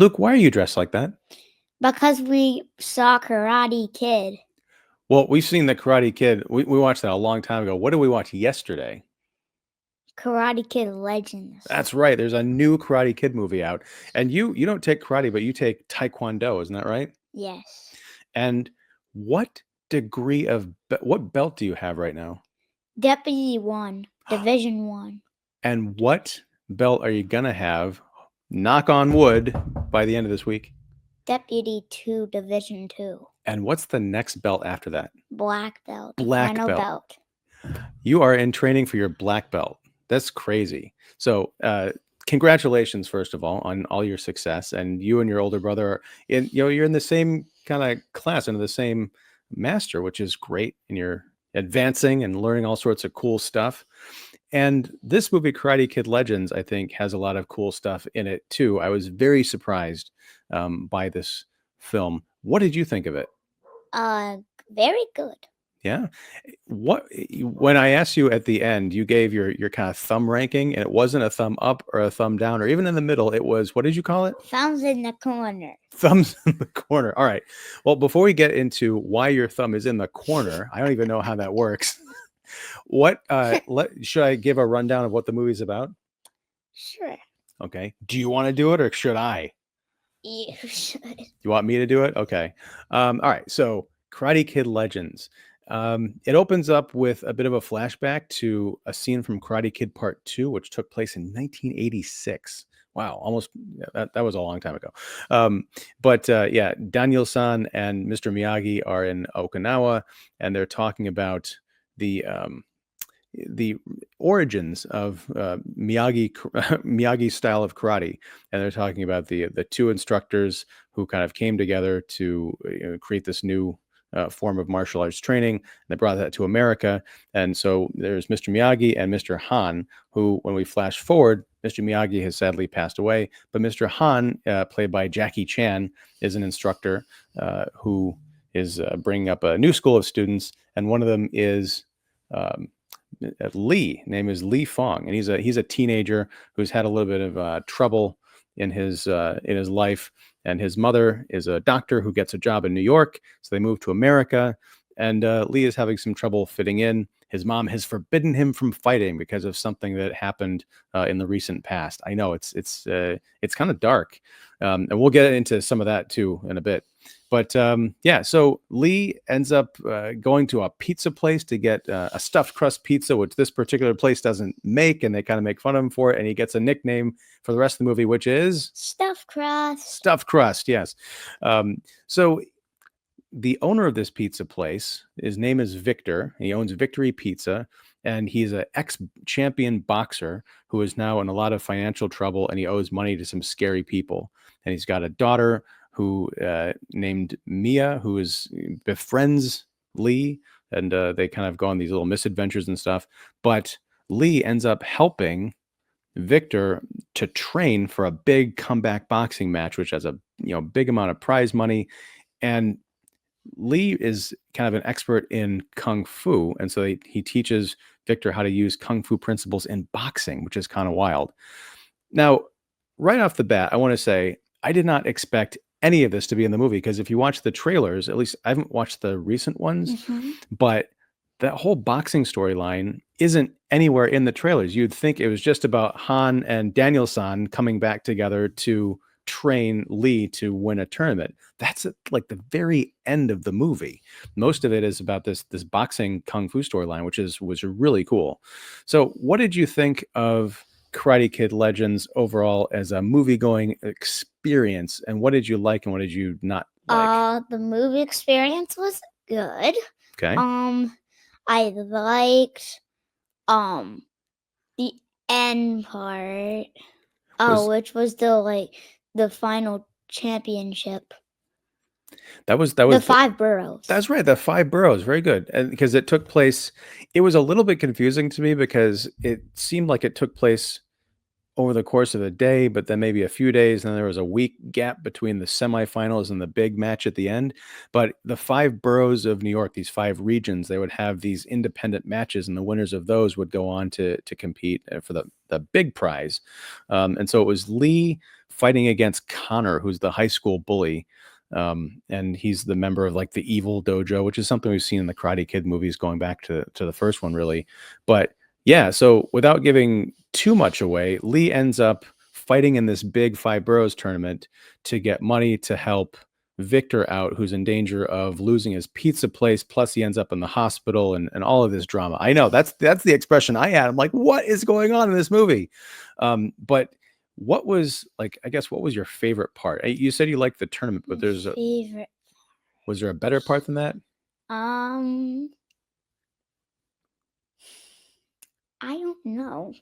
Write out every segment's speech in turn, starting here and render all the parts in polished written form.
Luke, why are you dressed like that? Because we saw Karate Kid. Well, we've seen the Karate Kid. We watched that a long time ago. What did we watch yesterday? Karate Kid Legends. That's right. There's a new Karate Kid movie out. And you don't take karate, but you take taekwondo, isn't that right? Yes. And what degree of what belt do you have right now? Deputy 1, Division 1. And what belt are you going to have, knock on wood, by the end of this week? Deputy 2, Division 2. And what's the next belt after that? Black belt. Black Final belt. You are in training for your black belt. That's crazy. So, congratulations, first of all, on all your success. And you and your older brother are you're in the same kind of class under the same master, which is great. And you're advancing and learning all sorts of cool stuff. And this movie, Karate Kid Legends, I think has a lot of cool stuff in it too. I was very surprised by this film. What did you think of it? Very good. Yeah. When I asked you at the end, you gave your kind of thumb ranking, and it wasn't a thumb up or a thumb down, or even in the middle. It was, what did you call it? Thumbs in the corner. Thumbs in the corner. All right. Well, before we get into why your thumb is in the corner, I don't even know how that works. Should I give a rundown of what the movie's about? Sure. Okay. Do you want to do it, or should I? You should. You want me to do it? Okay. All right. So, Karate Kid Legends. It opens up with a bit of a flashback to a scene from Karate Kid Part 2, which took place in 1986. Wow, almost that was a long time ago. Yeah, Daniel-san and Mr. Miyagi are in Okinawa, and they're talking about the origins of Miyagi style of karate, and they're talking about the two instructors who kind of came together to create this new form of martial arts training. And they brought that to America, and so there's Mr. Miyagi and Mr. Han, who, when we flash forward, Mr. Miyagi has sadly passed away, but Mr. Han, played by Jackie Chan, is an instructor who is bringing up a new school of students, and one of them is Lee. Name is Lee Fong, and he's a teenager who's had a little bit of trouble in his life, and his mother is a doctor who gets a job in New York, so they move to America, and Lee is having some trouble fitting in. His mom has forbidden him from fighting because of something that happened in the recent past. I know it's kind of dark, and we'll get into some of that too in a bit. But yeah, so Lee ends up going to a pizza place to get a stuffed crust pizza, which this particular place doesn't make, and they kind of make fun of him for it. And he gets a nickname for the rest of the movie, which is Stuffed crust. Stuffed crust, yes. So the owner of this pizza place, his name is Victor. He owns Victory Pizza, and he's an ex-champion boxer who is now in a lot of financial trouble, and he owes money to some scary people. And he's got a daughter who named Mia, who befriends Lee, and they kind of go on these little misadventures and stuff. But Lee ends up helping Victor to train for a big comeback boxing match, which has a big amount of prize money. And Lee is kind of an expert in kung fu, and so he teaches Victor how to use kung fu principles in boxing, which is kind of wild. Now, right off the bat, I want to say I did not expect any of this to be in the movie, because if you watch the trailers, at least I haven't watched the recent ones, but that whole boxing storyline isn't anywhere in the trailers. You'd think it was just about Han and Daniel-san coming back together to train Lee to win a tournament. That's at like the very end of the movie. Most of it is about this boxing kung fu storyline, which was really cool. So what did you think of Karate Kid Legends overall as a movie-going experience, and what did you like and what did you not like? The movie experience was good. Okay. I liked the end part. Which was the final championship. That was the 5 boroughs. That's right, the 5 boroughs. Very good. And because it took place, it was a little bit confusing to me because it seemed like it took place over the course of a day, but then maybe a few days, and then there was a week gap between the semifinals and the big match at the end. But the 5 boroughs of New York, these 5 regions, they would have these independent matches, and the winners of those would go on to compete for the big prize. And so it was Lee fighting against Connor, who's the high school bully. And he's the member of like the evil dojo, which is something we've seen in the Karate Kid movies going back to the first one, really. But yeah, so without giving too much away, Lee ends up fighting in this big Five Boroughs tournament to get money to help Victor out, who's in danger of losing his pizza place. Plus, he ends up in the hospital and all of this drama. I know that's the expression I had. I'm like, what is going on in this movie? But what was like? I guess what was your favorite part? You said you liked the tournament, but Favorite. was there a better part than that? I don't know.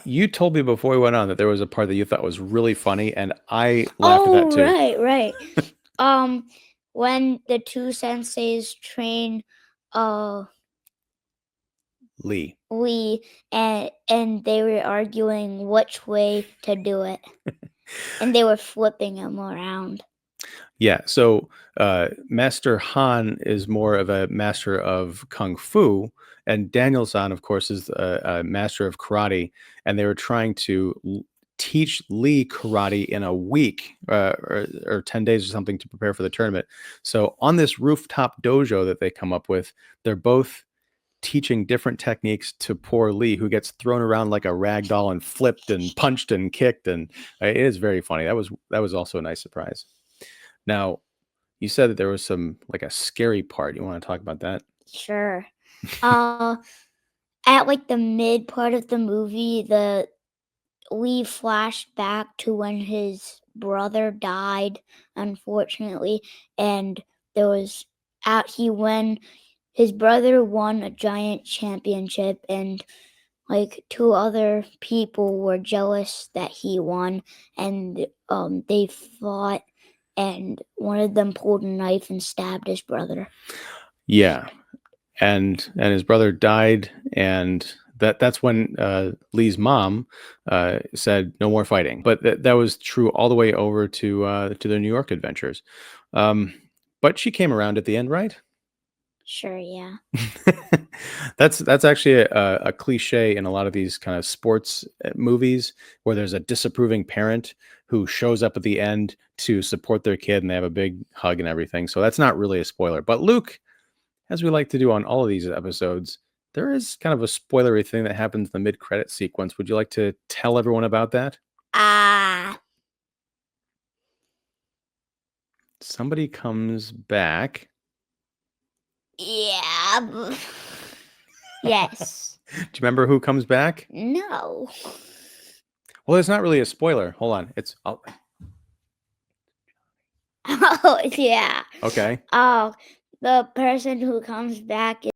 You told me before we went on that there was a part that you thought was really funny, and I laughed at that too. Right. When the two senseis train Lee. and they were arguing which way to do it. And they were flipping him around. Yeah, so Master Han is more of a master of kung fu, and Daniel-san, of course, is a master of karate. And they were trying to teach Lee karate in a week or 10 days or something to prepare for the tournament. So on this rooftop dojo that they come up with, they're both teaching different techniques to poor Lee, who gets thrown around like a rag doll and flipped and punched and kicked. And it is very funny. That was also a nice surprise. Now, you said that there was some like a scary part. You want to talk about that? Sure. At like the mid part of the movie, the Lee flashed back to when his brother died, unfortunately, and there was when his brother won a giant championship, and like two other people were jealous that he won, and they fought, and one of them pulled a knife and stabbed his brother. Yeah, and his brother died, and that's when Lee's mom said no more fighting. But that was true all the way over to the New York adventures. But she came around at the end, right? Sure, yeah. That's actually a cliche in a lot of these kind of sports movies where there's a disapproving parent who shows up at the end to support their kid and they have a big hug and everything. So that's not really a spoiler. But Luke, as we like to do on all of these episodes, there is kind of a spoilery thing that happens in the mid-credit sequence. Would you like to tell everyone about that? Somebody comes back. Yeah. Yes. Do you remember who comes back? No. Well, it's not really a spoiler. Hold on. Oh, yeah. Okay. Oh, the person who comes back is...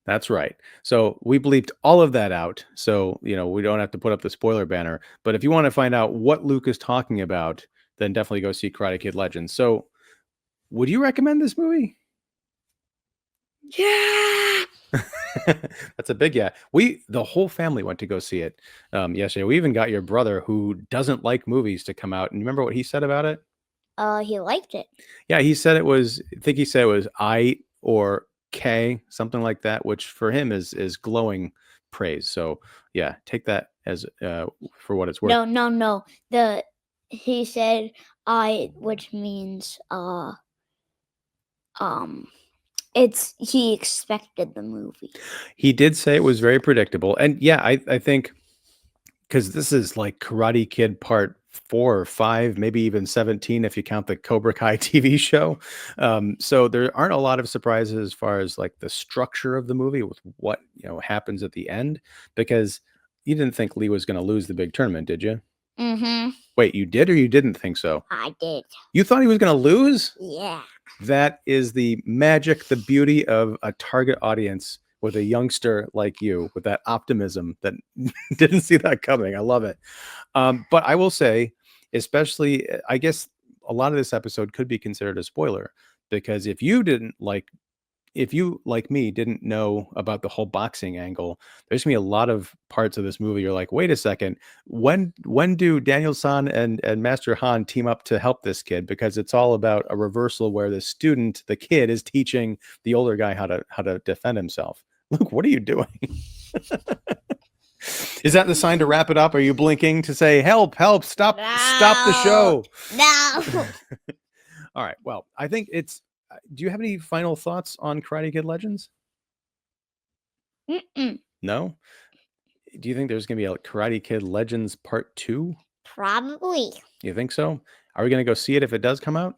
That's right. So we bleeped all of that out. So, we don't have to put up the spoiler banner. But if you want to find out what Luke is talking about, then definitely go see Karate Kid Legends. So would you recommend this movie? Yeah. That's a big yeah. The whole family went to go see it yesterday. We even got your brother, who doesn't like movies, to come out. And remember what he said about it? He liked it. Yeah, he said I think he said it was I or K, something like that, which for him is glowing praise. So yeah, take that as for what it's worth. No. He said I, which means he expected the movie. He did say it was very predictable. And yeah, I think because this is like Karate Kid Part 4 or 5, maybe even 17 if you count the Cobra Kai TV show. So there aren't a lot of surprises as far as like the structure of the movie with what happens at the end, because you didn't think Lee was going to lose the big tournament, did you? Mm-hmm. Wait, you did or you didn't think so? I did. You thought he was going to lose? Yeah. That is the magic, the beauty of a target audience with a youngster like you, with that optimism that didn't see that coming. I love it. But I will say, especially, I guess a lot of this episode could be considered a spoiler, because if you, like me, didn't know about the whole boxing angle, there's gonna be a lot of parts of this movie you're like, wait a second, when do Daniel-san and Master Han team up to help this kid? Because it's all about a reversal where the kid is teaching the older guy how to defend himself. Luke, what are you doing? Is that the sign to wrap it up? Are you blinking to say, help, help, stop the show? No. All right. Well, I think it's, do you have any final thoughts on Karate Kid Legends? Mm-mm. No? Do you think there's going to be a Karate Kid Legends Part 2? Probably. You think so? Are we going to go see it if it does come out?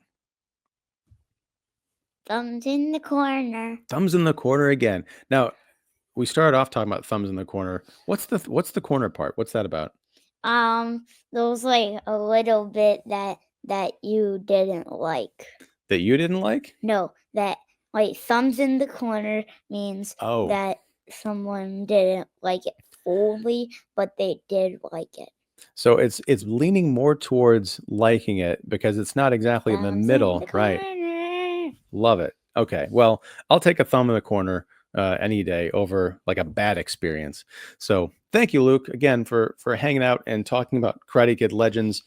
Thumbs in the corner. Thumbs in the corner again. Now, we started off talking about thumbs in the corner. What's the corner part? What's that about? There was like a little bit that you didn't like. That you didn't like? No, that like thumbs in the corner means Oh. that someone didn't like it fully, but they did like it. So it's leaning more towards liking it because it's not exactly in the Thumbs middle, the right? corner. Love it. Okay. Well, I'll take a thumb in the corner any day over like a bad experience. So thank you, Luke, again for hanging out and talking about Karate Kid Legends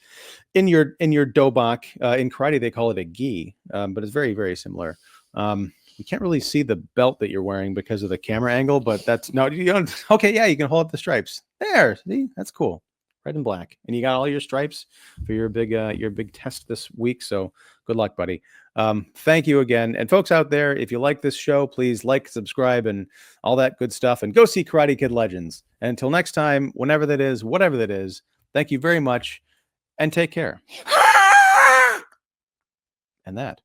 in your dobak. In karate, they call it a gi, but it's very, very similar. You can't really see the belt that you're wearing because of the camera angle, but that's no. You don't, okay, yeah, you can hold up the stripes. There, see, that's cool. Red and black, and you got all your stripes for your big test this week. So good luck, buddy. Thank you again, and folks out there, if you like this show, please like, subscribe, and all that good stuff, and go see Karate Kid Legends. And until next time, whenever that is, whatever that is, thank you very much, and take care. And that